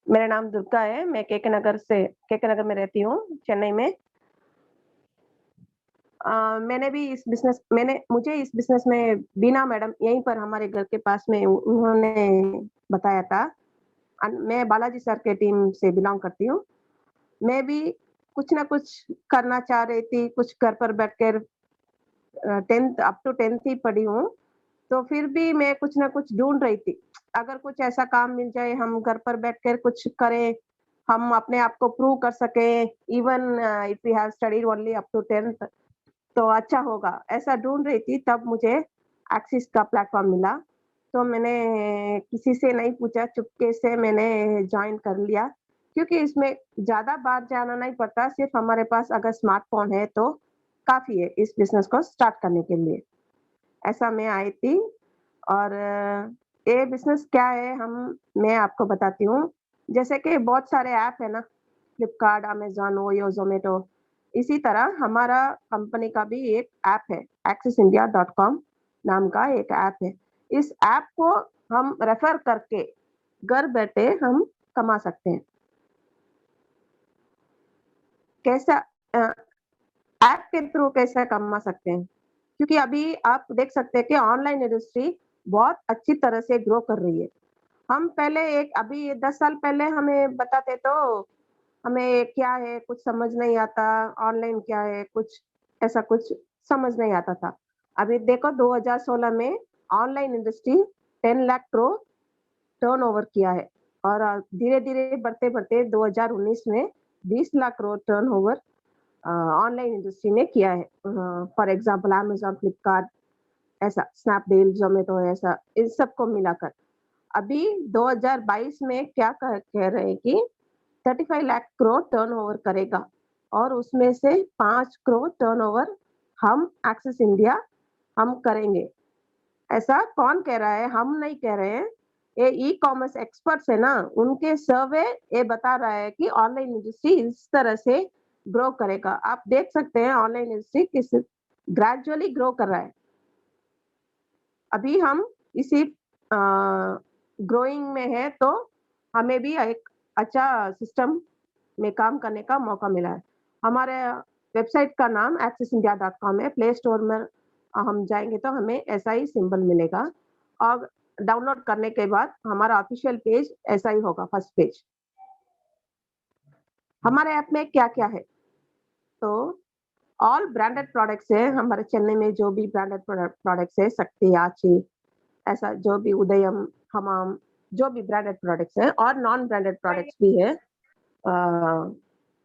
मेरा नाम दुर्गा है, मैं केके नगर में रहती हूँ, चेन्नई में। मुझे इस बिज़नेस में बीना मैडम यहीं पर हमारे घर के पास में उन्होंने बताया था। मैं बालाजी सर के टीम से बिलॉन्ग करती हूँ। मैं भी कुछ ना कुछ करना चाह रही थी, कुछ घर पर बैठकर 10th अप टू 10th ही पढ़ी हूँ, तो फिर भी मैं कुछ ना कुछ ढूँढ रही थी। अगर कुछ ऐसा काम मिल जाए, हम घर पर बैठकर कुछ करें, हम अपने आप को प्रूव कर सकें, even if we have studied only up to 10th तो अच्छा होगा। ऐसा ढूँढ रही थी, तब मुझे एक्सिस का प्लेटफ़ॉर्म मिला। तो मैंने किसी से नहीं पूछा, चुपके से मैंने जॉइन कर लिया, क्योंकि इसमें ज़्यादा बाहर जाना नहीं पड़ता, सिर्फ़ हमारे पास अगर स्मार्टफ़ोन है तो काफ़ी है इस बिज़नेस को स्टार्ट करने के लिए। ऐसा मैं आई थी और ये बिज़नेस क्या है मैं आपको बताती हूँ। जैसे कि बहुत सारे ऐप है ना, फ्लिपकार्ट, अमेज़न, ओयो, ज़ोमैटो, इसी तरह हमारा कंपनी का भी एक ऐप है, एक्सेस इंडिया.com नाम का एक ऐप है। इस ऐप को हम रेफ़र करके घर बैठे हम कमा सकते हैं। कैसा अ, ऐप के थ्रू कैसे कमा सकते हैं? क्योंकि अभी आप देख सकते हैं कि ऑनलाइन इंडस्ट्री बहुत अच्छी तरह से ग्रो कर रही है। हम पहले एक अभी 10 साल पहले हमें बताते तो हमें क्या है कुछ समझ नहीं आता, ऑनलाइन क्या है ऐसा कुछ समझ नहीं आता था। अभी देखो 2016 में online industry 10 lakh crore turnover किया है और धीरे-धीरे बढ़ते-बढ़ते 2019 में 20 lakh crore turnover online industry ने किया है। फॉर एग्ज़ाम्पल अमेज़न, फ्लिपकार्ट ऐसा, स्नैपडील, ज़ोमैटो ऐसा, इन सबको मिलाकर। अभी 2022 में क्या कह रहे हैं कि 35 लाख करोड़ टर्नओवर करेगा और उसमें से 5 करोड़ टर्नओवर हम एक्सेस इंडिया हम करेंगे। ऐसा कौन कह रहा है? हम नहीं कह रहे हैं। ये ई-कॉमर्स एक्सपर्ट्स है ना, उनके सर्वे ये बता रहा है कि ऑनलाइन इंडस्ट्री इस तरह से ग्रो करेगा। आप देख सकते हैं ऑनलाइन इंडस्ट्री किस ग्रेजुअली ग्रो कर रहा है। अभी हम इसी ग्रोइंग में है तो हमें भी एक अच्छा सिस्टम में काम करने का मौका मिला है। हमारे वेबसाइट का नाम accessindia.com है। प्ले स्टोर में हम जाएँगे तो हमें ऐसा ही सिंबल मिलेगा और डाउनलोड करने के बाद हमारा ऑफ़िशियल पेज ऐसा ही होगा फर्स्ट पेज। हमारे ऐप में क्या-क्या है? तो ऑल ब्रांडेड प्रोडक्ट्स है, हमारे चेन्नई में जो भी ब्रांडेड प्रोडक्ट्स है, शक्ति, आची ऐसा जो भी उदयम, हमाम, जो भी ब्रांडेड प्रोडक्ट्स हैं और नॉन ब्रांडेड प्रोडक्ट्स भी है।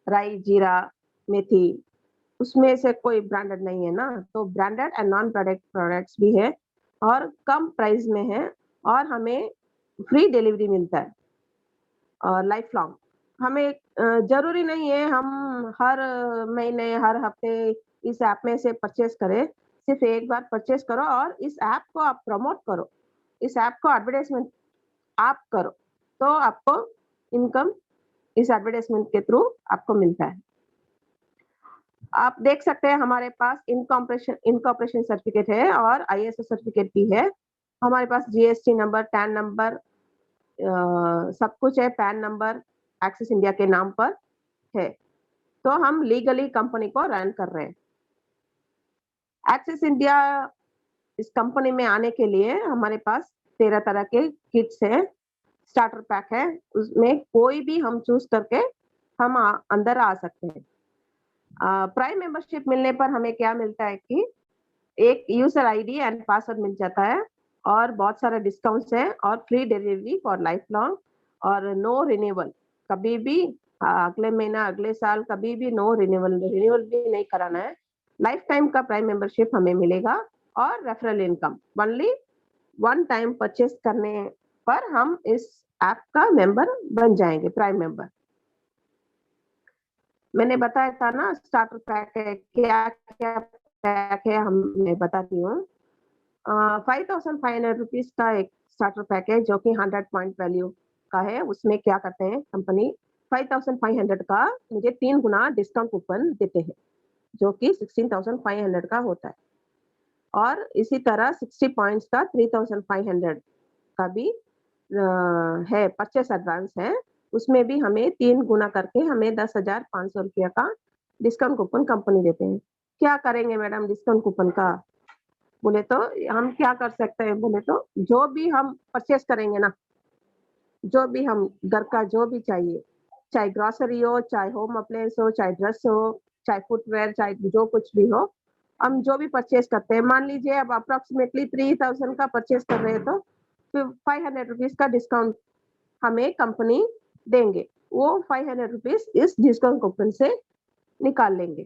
राई, जीरा, मेथी, उसमें से कोई ब्रांडेड नहीं है ना, तो branded and non branded products भी है और कम प्राइस में है और हमें फ्री डिलीवरी मिलता है और लाइफ लॉन्ग। हमें ज़रूरी नहीं है हम हर महीने, हर हफ्ते इस ऐप में से परचेज़ करें। सिर्फ़ एक बार परचेज़ करो और इस ऐप को आप प्रमोट करो। इस ऐप को एडवर्टाइज़मेंट आप करो, तो आपको इनकम इस एडवर्टाइज़मेंट के थ्रू आपको मिलता है। आप देख सकते हैं हमारे पास इनकॉर्पोरेशन सर्टिफ़िकेट है और आईएसओ सर्टिफ़िकेट भी है। हमारे पास जीएसटी नंबर, टैन नंबर सब कुछ है, पैन नंबर एक्सिस इंडिया के नाम पर है। तो हम लीगली कंपनी को रन कर रहे हैं। एक्सिस इंडिया इस कंपनी में आने के लिए हमारे पास 13 तरह के किट्स हैं, स्टार्टर पैक है, उसमें कोई भी हम चूज़ करके हम अंदर आ सकते हैं। प्राइम मेंबरशिप मिलने पर हमें क्या मिलता है कि एक यूज़र आईडी एंड पासवर्ड मिल जाता है और बहुत सारे डिस्काउंट्स हैं और free delivery for life long और नो रिन्यूअल कभी भी अगले महीना, अगले साल कभी भी नो रिन्यूअल भी नहीं कराना है। लाइफ टाइम का प्राइम मेंबरशिप हमें मिलेगा और referral income only one time purchase करने पर हम इस ऐप का मेंबर बन जाएँगे, प्राइम मेंबर। मैंने बताया था ना स्टार्टर पैक है, क्या-क्या पैक है मैं बताती हूँ। 5500 रुपीज़ का एक स्टार्टर पैक है जो कि 100 पॉइंट वैल्यू का है। उसमें क्या करते हैं कंपनी 5500 का मुझे 3 गुना डिस्काउंट कूपन देते हैं, जो कि 16500 का होता है। और इसी तरह 60 पॉइंट्स का 3500 का भी है परचेज़ एडवांस है। उसमें भी हमें 3 गुना करके हमें 10,500 रुपया का डिस्काउंट कूपन कंपनी देते हैं। क्या करेंगे मैडम डिस्काउंट कूपन का? बोले तो हम क्या कर सकते हैं बोले तो जो भी हम परचेज़ करेंगे ना, जो भी हम घर का जो भी चाहिए, चाहे ग्रोसरी हो, चाहे होम अप्लायंस हो, चाहे ड्रेस हो, चाहे फुटवियर, चाहे जो कुछ भी हो, हम जो भी परचेज़ करते हैं, मान लीजिए अब अप्रॉक्सिमेटली 3000 का परचेज़ कर रहे हैं तो फिर ₹500 का डिस्काउंट हमें कंपनी देंगे। वो ₹500 इस डिस्काउंट कूपन से निकाल लेंगे।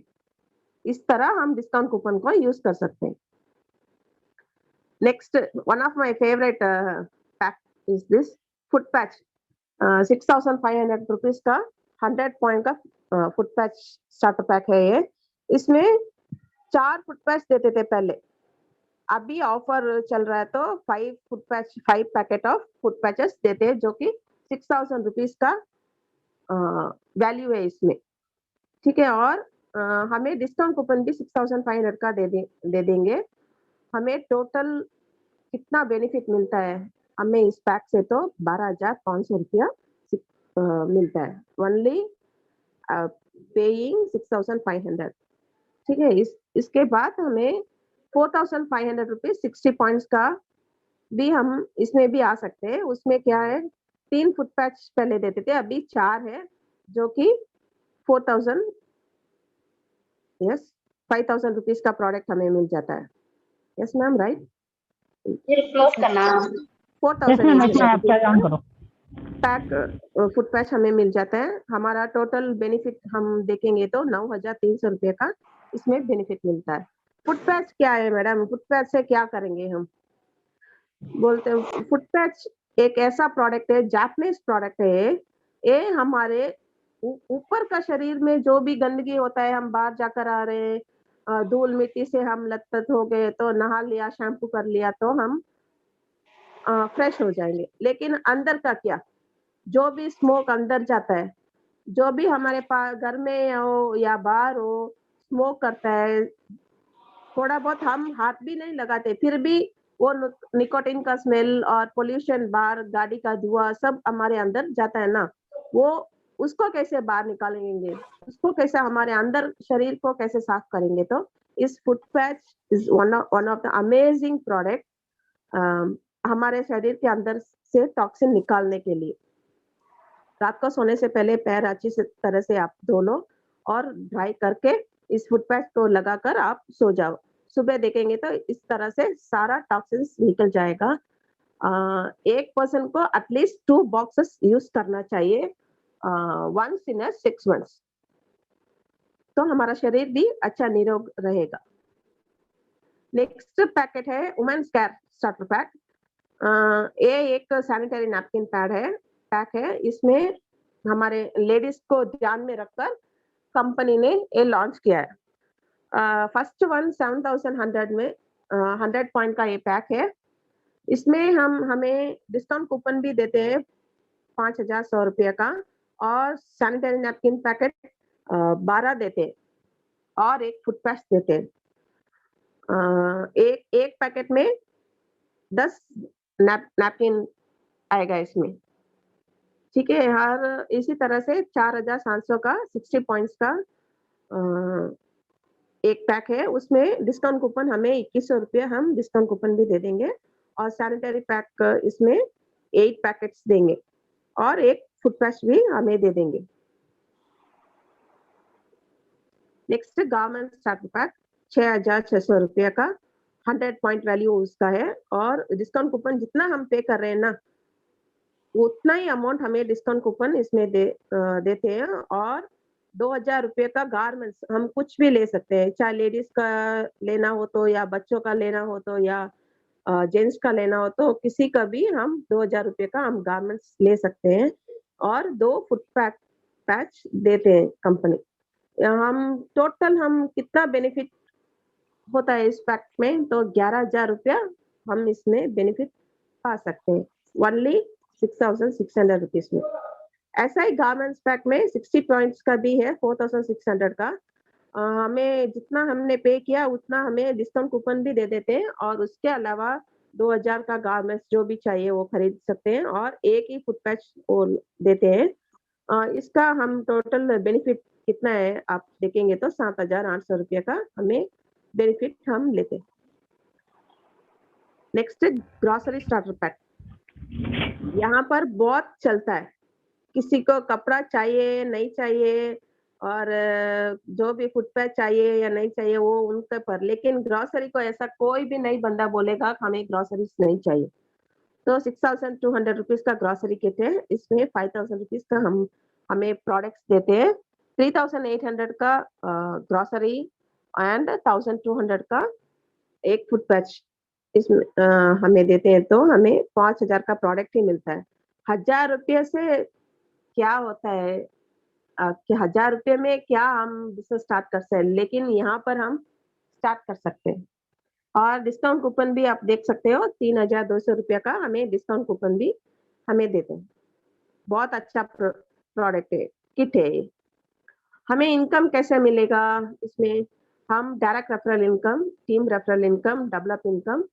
इस तरह हम डिस्काउंट कूपन को यूज़ कर सकते हैं। Next, one of my favorite pack is this foot patch. 6,500 rupees का 100 पॉइंट का फुट पैच स्टार्टर पैक है ये। इसमें 4 फुट पैच देते थे पहले। अभी ऑफर चल रहा है तो 5 पैकेट ऑफ फुट पैचेस देते हैं जो कि 6,000 रुपीज का वैल्यू है इसमें। ठीक है और हमें डिस्काउंट कूपन भी 6,500 का दे देंगे। हमें टोटल कितना बेनिफिट मिलता है? हमें इस पैक से तो 12,500 रुपया मिलता है। Only paying 6,500। ठीक है इसके बाद हमें 4,500 रुपीज 60 पॉइंट्स का भी हम इसमें भी आ सकते हैं। उसमें क्या है 3 फुट पैच पहले देते थे, अभी 4 है जो कि 4,000 यस 5,000 रुपीज का प्रोडक्ट हमें मिल जाता है। Yes ma'am right. ये क्लोज करना 4,000 पैक फुट पैच हमें मिल जाता है। हमारा टोटल बेनिफिट हम देखेंगे तो 9,300 रुपये का इसमें बेनिफिट मिलता है। फुट पैच क्या है मैडम? फुट पैच से क्या करेंगे हम? बोलते हैं फुट पैच एक ऐसा प्रोडक्ट है, जापानीज प्रोडक्ट है। ये हमारे ऊपर का शरीर में जो भी गंदगी होता है, हम बाहर जाकर आ रहे हैं, धूल मिट्टी से हम लथपथ हो गए तो नहा लिया, शैम्पू कर लिया तो हम फ्रेश हो जाएंगे। लेकिन अंदर का क्या, जो भी स्मोक अंदर जाता है, जो भी हमारे पास घर में हो या बाहर हो स्मोक करता है, थोड़ा बहुत हम हाथ भी नहीं लगाते फिर भी वो निकोटीन का स्मेल और पोल्यूशन बाहर गाड़ी का धुआं सब हमारे अंदर जाता है ना, वो उसको कैसे बाहर निकालेंगे? उसको कैसे हमारे अंदर शरीर को कैसे साफ करेंगे? तो इस foot patch is one of the amazing product हमारे शरीर के अंदर से टॉक्सिन निकालने के लिए। रात को सोने से पहले पैर अच्छी तरह से आप धो लो और ड्राई करके इस फुट पैच को लगाकर आप सो जाओ। सुबह देखेंगे तो इस तरह से सारा टॉक्सिन्स निकल जाएगा। एक पर्सन को एटलीस्ट 2 बॉक्सेस यूज करना चाहिए वंस इन 6 मंथ्स, तो हमारा शरीर भी अच्छा निरोग रहेगा। नेक्स्ट पैकेट है वुमेन्स केयर स्टार्टर पैक। ये एक सैनिटरी नैपकिन पैक है। इसमें हमारे लेडीज को ध्यान में रखकर कंपनी ने ये लॉन्च किया है। फर्स्ट वन 7,100 में 100 पॉइंट का ये पैक है। इसमें हमें डिस्काउंट कूपन भी देते हैं 5,100 रुपये का और सैनिटरी नैपकिन पैकेट 12 देते हैं और एक फुट पैच देते हैं। एक पैकेट में 10 नैपकिन आएगा इसमें। ठीक है, हर इसी तरह से 4,700 का 60 पॉइंट्स का एक पैक है। उसमें डिस्काउंट कूपन हमें 2,100 रुपये हम डिस्काउंट कूपन भी दे देंगे और सैनिटरी पैक इसमें 8 पैकेट्स देंगे और एक फुट पैच भी हमें दे देंगे। नेक्स्ट गारमेंट स्टार्टर पैक 6,600 रुपये का 100 पॉइंट वैल्यू उसका है और डिस्काउंट कूपन जितना हम पे कर रहे हैं ना उतना ही अमाउंट हमें डिस्काउंट कूपन इसमें देते हैं और 2,000 रुपये का गारमेंट्स हम कुछ भी ले सकते हैं, चाहे लेडीज का लेना हो तो या बच्चों का लेना हो तो या जेंट्स का लेना हो तो किसी का भी हम 2,000 रुपये का हम गारमेंट्स ले सकते हैं और 2 फुट पैच देते हैं कंपनी। हम टोटल हम कितना बेनिफिट होता है इस पैक में तो 11,000 रुपया हम इसमें बेनिफिट पा सकते हैं ओनली 6,600 रुपीज में। ऐसा ही गारमेंट्स पैक में 60 पॉइंट्स का भी है 4,600 का। हमें जितना हमने पे किया उतना हमें डिस्काउंट कूपन भी दे देते हैं और उसके अलावा 2,000 का गारमेंट्स जो भी चाहिए वो खरीद सकते हैं और एक ही फुट पैच वो देते हैं इसका हम टोटल बेनिफिट कितना है आप देखेंगे तो 7,800 रुपये का हमें बेनिफिट हम लेते हैं। नेक्स्ट ग्रोसरी स्टार्टर पैक, यहाँ पर बहुत चलता है, किसी को कपड़ा चाहिए नहीं चाहिए और जो भी फुटवेयर चाहिए या नहीं चाहिए वो उनके पर, लेकिन ग्रोसरी को ऐसा कोई भी नहीं बंदा बोलेगा कि हमें ग्रोसरीज नहीं चाहिए। तो 6,200 रुपीज का ग्रोसरी किट है, इसमें 5,000 रुपीज का हमें प्रोडक्ट्स देते हैं। 3,800 का ग्रोसरी एंड 1,200 का एक फुट पैच इसमें हमें देते हैं, तो हमें 5,000 का प्रोडक्ट ही मिलता है। 1,000 रुपये से क्या होता है कि 1,000 रुपये में क्या हम बिजनेस स्टार्ट कर सकते हैं, लेकिन यहाँ पर हम स्टार्ट कर सकते हैं। और डिस्काउंट कूपन भी आप देख सकते हो, 3,200 रुपये का हमें डिस्काउंट कूपन भी हमें देते हैं। बहुत अच्छा प्रोडक्ट है, किट है ये। हमें इनकम कैसे मिलेगा इसमें? हम direct referral income, team referral income, develop income,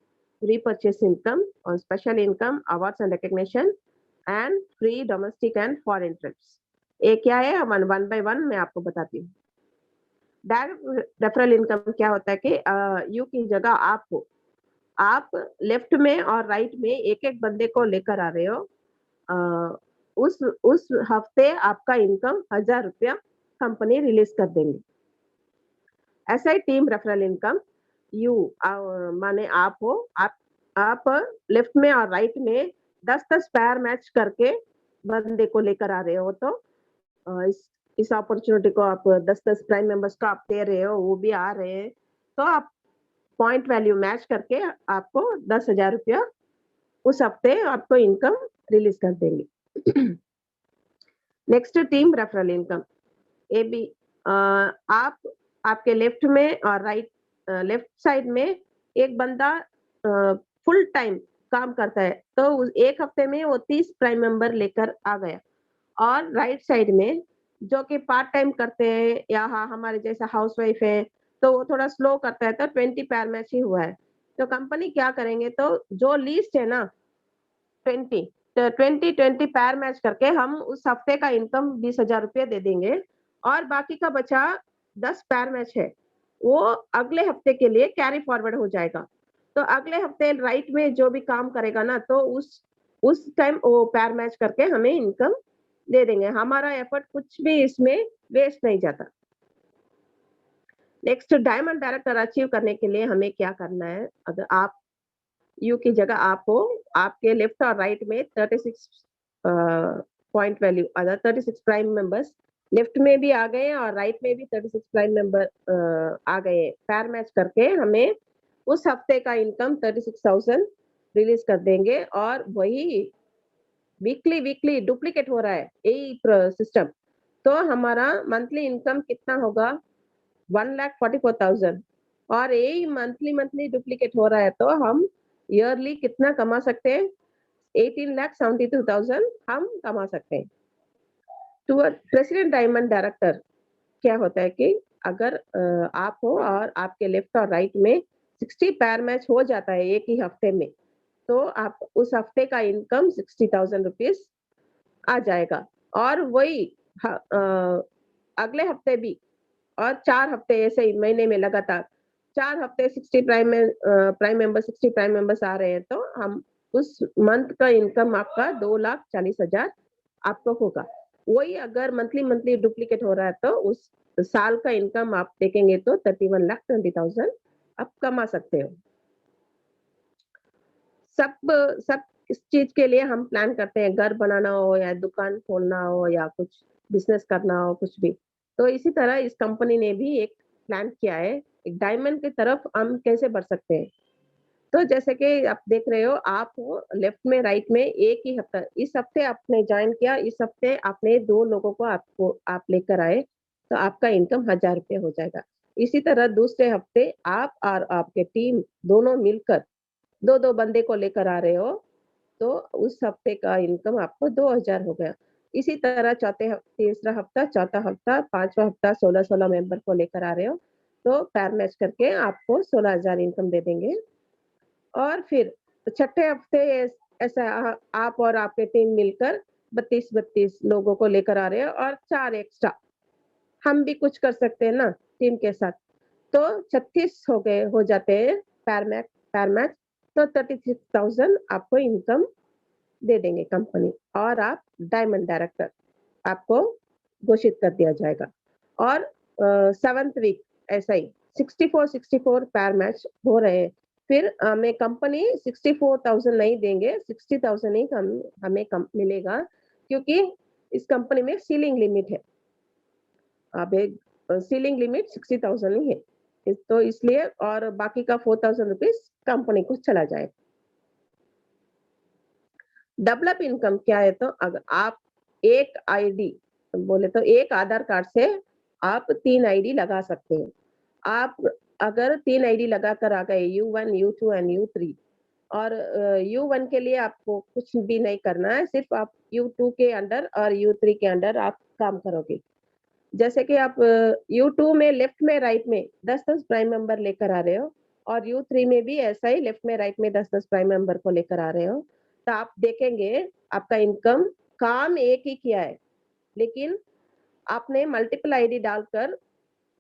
repurchase income और special income, awards and recognition and free domestic and foreign trips. ये क्या है, वन बाय वन मैं आपको बताती हूँ। डायरेक्ट रेफरल इनकम क्या होता है कि यू की जगह आप लेफ्ट में और राइट में एक एक बंदे को लेकर आ रहे हो। उस हफ्ते आपका इनकम 1,000 रुपया कंपनी रिलीज कर देंगे। ऐसा ही टीम रेफरल इनकम, यू माने आप हो, आप लेफ्ट में और राइट में 10-10 पैर मैच करके बंदे को लेकर आ रहे हो, तो इस अपॉर्चुनिटी को आप 10-10 प्राइम मेंबर्स को आप दे रहे हो, वो भी आ रहे हैं, तो आप पॉइंट वैल्यू मैच करके आपको 10,000 रुपया उस हफ्ते आपको इनकम रिलीज कर देंगे। नेक्स्ट टीम रेफरल इनकम, ये भी आप आपके लेफ्ट में और राइट लेफ्ट साइड में एक बंदा फुल टाइम काम करता है, तो एक हफ्ते में वो 30 प्राइम मेंबर लेकर आ गया। और राइट साइड में जो कि पार्ट टाइम करते हैं या हमारे जैसा हाउसवाइफ है, तो वो थोड़ा स्लो करता है, तो 20 पैर मैच ही हुआ है। तो कंपनी क्या करेंगे, तो जो लीस्ट है ना 20, तो 20 पैर मैच करके हम उस हफ्ते का इनकम 20,000 रुपये दे देंगे, और बाकी का बचा 10 पैर मैच है, वो अगले हफ्ते के लिए कैरी फॉरवर्ड हो जाएगा। तो अगले हफ्ते राइट में जो भी काम करेगा ना, तो उस टाइम वो पैर मैच करके हमें इनकम दे देंगे। हमारा एफर्ट कुछ भी इसमें वेस्ट नहीं जाता। नेक्स्ट डायमंड डायरेक्टर अचीव करने के लिए हमें क्या करना है? अगर आप यू की जगह आप हो, आपके लेफ्ट और राइट में 36 point value other 36 prime members left में भी आ गए और राइट में भी 36 प्राइम मेंबर आ गए, पैर मैच करके हमें उस हफ्ते का इनकम 36,000 रिलीज कर देंगे। और वही वीकली डुप्लीकेट हो रहा है यही सिस्टम, तो हमारा मंथली इनकम कितना होगा? 1,44,000। और यही मंथली डुप्लीकेट हो रहा है, तो हम ईयरली कितना कमा सकते हैं? 18,72,000 हम कमा सकते हैं। तो प्रेसिडेंट डायमंड डायरेक्टर क्या होता है कि अगर आप हो और आपके लेफ्ट और राइट में 60 पैर मैच हो जाता है एक ही हफ्ते में, तो आप उस हफ्ते का इनकम 60,000 रुपीज आ जाएगा। और वही अगले हफ्ते भी, और 4 हफ्ते ऐसे ही महीने में लगातार 4 हफ्ते 60 प्राइम मेंबर्स आ रहे हैं, तो हम उस मंथ का इनकम आपका 2,40,000 आपको होगा। वही अगर मंथली डुप्लीकेट हो रहा है, तो उस साल का इनकम आप देखेंगे तो 31,20,000 आप कमा सकते हो। सब इस चीज के लिए हम प्लान करते हैं, घर बनाना हो या दुकान खोलना हो या कुछ बिजनेस करना हो, कुछ भी। तो इसी तरह इस कंपनी ने भी एक प्लान किया है, एक डायमंड की तरफ हम कैसे बढ़ सकते हैं। तो जैसे कि आप देख रहे हो, आप हो लेफ्ट में राइट में एक ही हफ्ता, इस हफ्ते आपने ज्वाइन किया, इस हफ्ते आपने 2 लोगों को आप लेकर आए, तो आपका इनकम 1,000 रुपये हो जाएगा। इसी तरह दूसरे हफ्ते आप और आपके टीम दोनों मिलकर 2-2 बंदे को लेकर आ रहे हो, तो उस हफ्ते का इनकम आपको 2,000 हो गया। इसी तरह तीसरा हफ्ता, चौथा हफ्ता, 5वां हफ्ता 16-16 मेंबर को लेकर आ रहे हो, तो पैर मैच करके आपको 16,000 इनकम दे देंगे। और फिर छठे हफ्ते ऐसा आप और आपके टीम मिलकर 32 लोगों को लेकर आ रहे हैं और 4 एक्स्ट्रा हम भी कुछ कर सकते हैं ना टीम के साथ, तो 36 हो जाते हैं पर मैच, तो 36,000 आपको इनकम दे देंगे कंपनी, और आप डायमंड डायरेक्टर आपको घोषित कर दिया जाएगा। और 7th वीक ऐसा ही 64 पर मैच हो रहे हैं, फिर हमें कंपनी 64,000 नहीं देंगे, 60,000 ही हमें मिलेगा, क्योंकि इस कंपनी में सीलिंग लिमिट है। अब एक सीलिंग लिमिट 60,000 ही है, तो इसलिए, और बाकी का 4,000 रुपीज कंपनी को चला जाए। डेवलप इनकम क्या है, तो अगर आप एक आईडी बोले तो एक आधार कार्ड से आप 3 आईडी लगा सकते हैं। आप अगर 3 आईडी लगाकर आ गए U1, U2 एंड U3, और U1 के लिए आपको कुछ भी नहीं करना है, सिर्फ आप U2 के अंडर और U3 के अंडर आप काम करोगे। जैसे कि आप U2 में लेफ्ट में राइट में 10-10 प्राइम मेंबर लेकर आ रहे हो, और U3 में भी ऐसा ही लेफ्ट में राइट में 10-10 प्राइम मेंबर को लेकर आ रहे हो, तो आप देखेंगे आपका इनकम काम एक ही किया है, लेकिन आपने मल्टीपल आईडी डालकर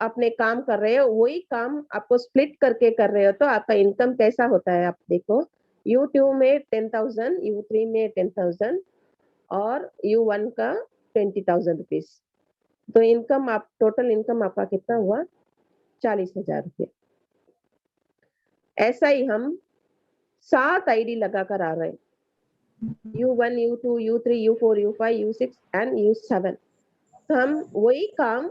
अपने काम कर रहे हो, वही काम आपको स्प्लिट करके कर रहे हो, तो आपका इनकम कैसा होता है आप देखो। U2 में 10,000, U3 में 10,000 और U1 का 20,000 रुपीज, तो इनकम आप टोटल इनकम आपका कितना हुआ, 40,000 रुपये। ऐसा ही हम 7 आईडी लगाकर आ रहे हैं, U1, U2, U3, U4, U5, U6 and U7। तो हम वही काम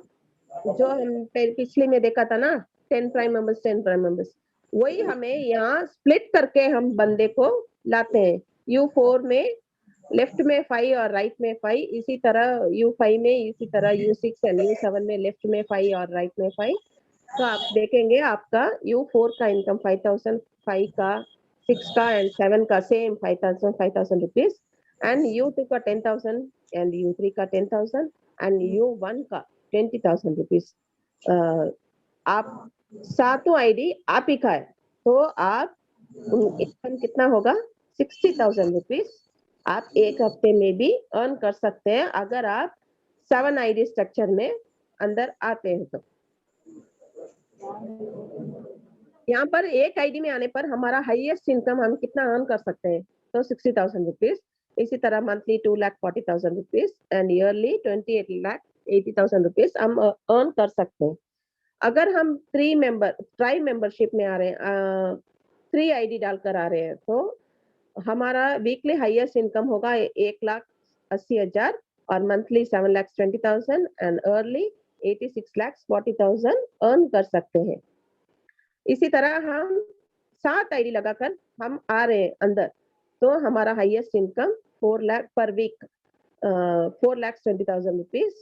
जो हम पिछले में देखा था ना, 10 प्राइम मेंबर्स, वही हमें यहाँ स्प्लिट करके हम बंदे को लाते हैं। U4 में लेफ्ट में 5 और राइट में 5, इसी तरह U5 में, इसी तरह U6 एंड U7 में लेफ्ट में 5 और राइट में 5। तो आप देखेंगे आपका U4 का इनकम 5,000, 5 का, 6 का एंड 7 का सेम 5,000 रुपीज, एंड U2 का 10,000 एंड U3 का 10,000 एंड U1 का 20,000 रुपीज। आप सातों आईडी आप ही का है, तो आप इनकम कितना होगा, 60,000 रुपीज आप एक हफ्ते में भी अर्न कर सकते हैं, अगर आप 7 आईडी स्ट्रक्चर में अंदर आते हैं। तो यहाँ पर एक आईडी में आने पर हमारा हाईएस्ट इनकम हम कितना अर्न कर सकते हैं, तो 60,000 रुपीज। इसी तरह monthly 2,40,000 rupees and yearly 28,80,000 rupees हम अर्न कर सकते हैं। अगर हम ट्राई मेंबरशिप में आ रहे हैं, 3 आईडी डालकर आ रहे हैं, तो हमारा वीकली हाईएस्ट इनकम होगा 1,80,000 और मंथली 7,20,000 एंड अर्ली 86,40,000 अर्न कर सकते हैं। इसी तरह हम 7 आईडी लगाकर हम आ रहे हैं अंदर, तो हमारा हाईएस्ट इनकम 4 लाख पर वीक, 4,20,000 रुपीज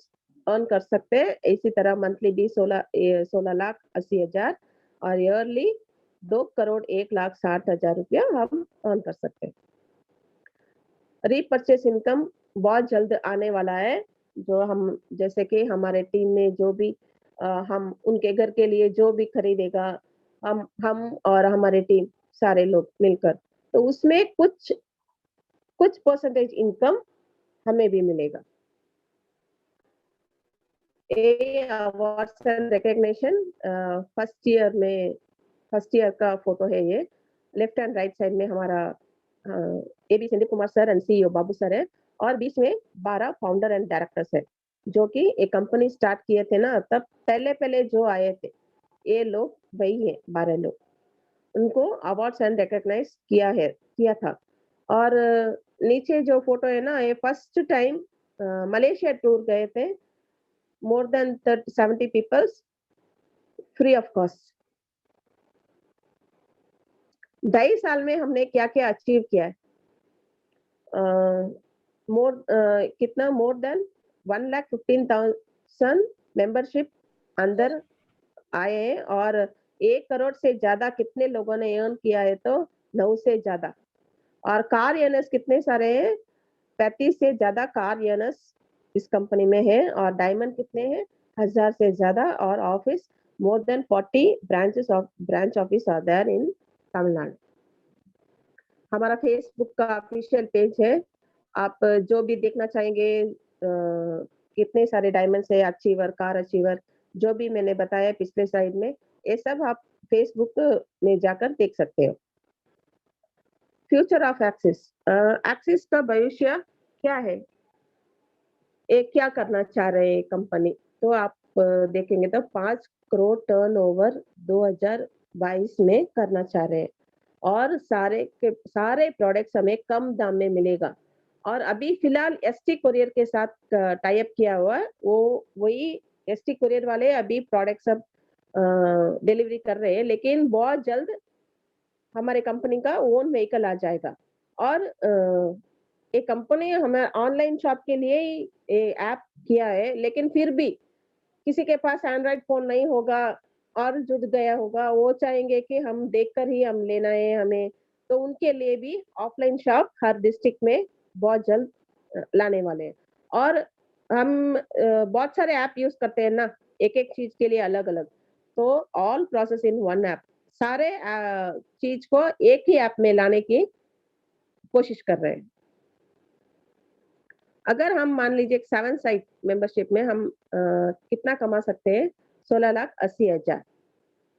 अर्न कर सकते हैं। इसी तरह मंथली भी 16,80,000 और ईयरली 2,01,60,000 रुपया हम अर्न कर सकते हैं। रीपरचेस इनकम बहुत जल्द आने वाला है, जो हम जैसे कि हमारे टीम में जो भी हम उनके घर के लिए जो भी खरीदेगा, हम और हमारे टीम सारे लोग मिलकर, तो उसमें कुछ परसेंटेज इनकम हमें भी मिलेगा। Awards and recognition first year का फोटो है ये। लेफ्ट एंड राइट साइड में हमारा AB Sandeep Kumar sir and CEO Babu sir है, और बीच में 12 फाउंडर एंड डायरेक्टर्स है, जो कि एक कंपनी स्टार्ट किए थे ना, तब पहले जो आए थे ये लोग वही है, 12 लोग। उनको अवार्ड्स एंड रिकॉग्नाइज किया था। और नीचे जो फोटो है ना, ये फर्स्ट टाइम मलेशिया टूर गए थे, more than 70 peoples free of cost. 2.5 साल में हमने क्या क्या अचीव किया है, मोर देन 1,15,000 मेंबरशिप अंदर आए हैं, और 1 करोड़ से ज्यादा कितने लोगों ने अर्न किया है, तो 9 से ज्यादा। और कार अर्नर्स कितने सारे हैं, 35 से ज्यादा कार अर्नर्स इस कंपनी में है, और डायमंड कितने हैं, 1000 से ज्यादा, और office more than 40 branch office are there in Tamil Nadu. हमारा फेसबुक का ऑफिशियल पेज है, आप जो भी देखना चाहेंगे कितने सारे डायमंड्स है, अचीवर, कार अचीवर, जो भी मैंने बताया पिछले स्लाइड में, ये सब आप फेसबुक में जाकर देख सकते हो। फ्यूचर ऑफ एक्सिस एक्सिस का भविष्य क्या है? ये क्या करना चाह रहे हैं कंपनी? तो आप देखेंगे तो 5 करोड़ टर्नओवर 2022 में करना चाह रहे हैं और सारे के सारे प्रोडक्ट्स हमें कम दाम में मिलेगा और अभी फिलहाल एसटी कुरियर के साथ टाई अप किया हुआ है। वो वही एसटी कुरियर वाले अभी प्रोडक्ट सब डिलीवरी कर रहे हैं, लेकिन बहुत जल्द हमारे कंपनी का ओन व्हीकल आ जाएगा और ये कंपनी हमें ऑनलाइन शॉप के लिए ही ये ऐप किया है, लेकिन फिर भी किसी के पास एंड्रॉइड फ़ोन नहीं होगा और जुड़ गया होगा, वो चाहेंगे कि हम देखकर ही हम लेना है हमें, तो उनके लिए भी ऑफलाइन शॉप हर डिस्ट्रिक्ट में बहुत जल्द लाने वाले हैं। और हम बहुत सारे ऐप यूज़ करते हैं ना, एक-एक चीज़ के लिए अलग-अलग, तो all process in one app सारे चीज़ को एक ही ऐप में लाने की कोशिश कर रहे हैं। अगर हम मान लीजिए 7 साइट मेंबरशिप में हम कितना कमा सकते हैं? 16,80,000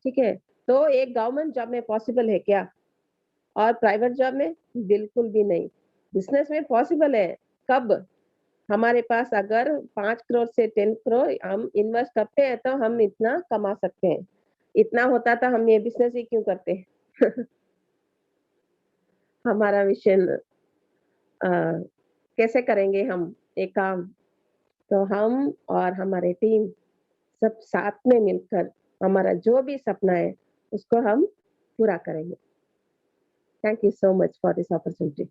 ठीक है? तो एक गवर्नमेंट जॉब में पॉसिबल है क्या? और प्राइवेट जॉब में? बिल्कुल भी नहीं। बिज़नेस में पॉसिबल है, कब? हमारे पास अगर 5 करोड़ से 10 करोड़ हम इन्वेस्ट करते हैं तो हम इतना कमा सकते हैं। इतना होता तो हम ये बिज़नेस ही क्यों करते? हमारा मिशन अ, कैसे करेंगे हम ये काम? तो हम और हमारे टीम सब साथ में मिलकर हमारा जो भी सपना है, उसको हम पूरा करेंगे। Thank you so much for this opportunity.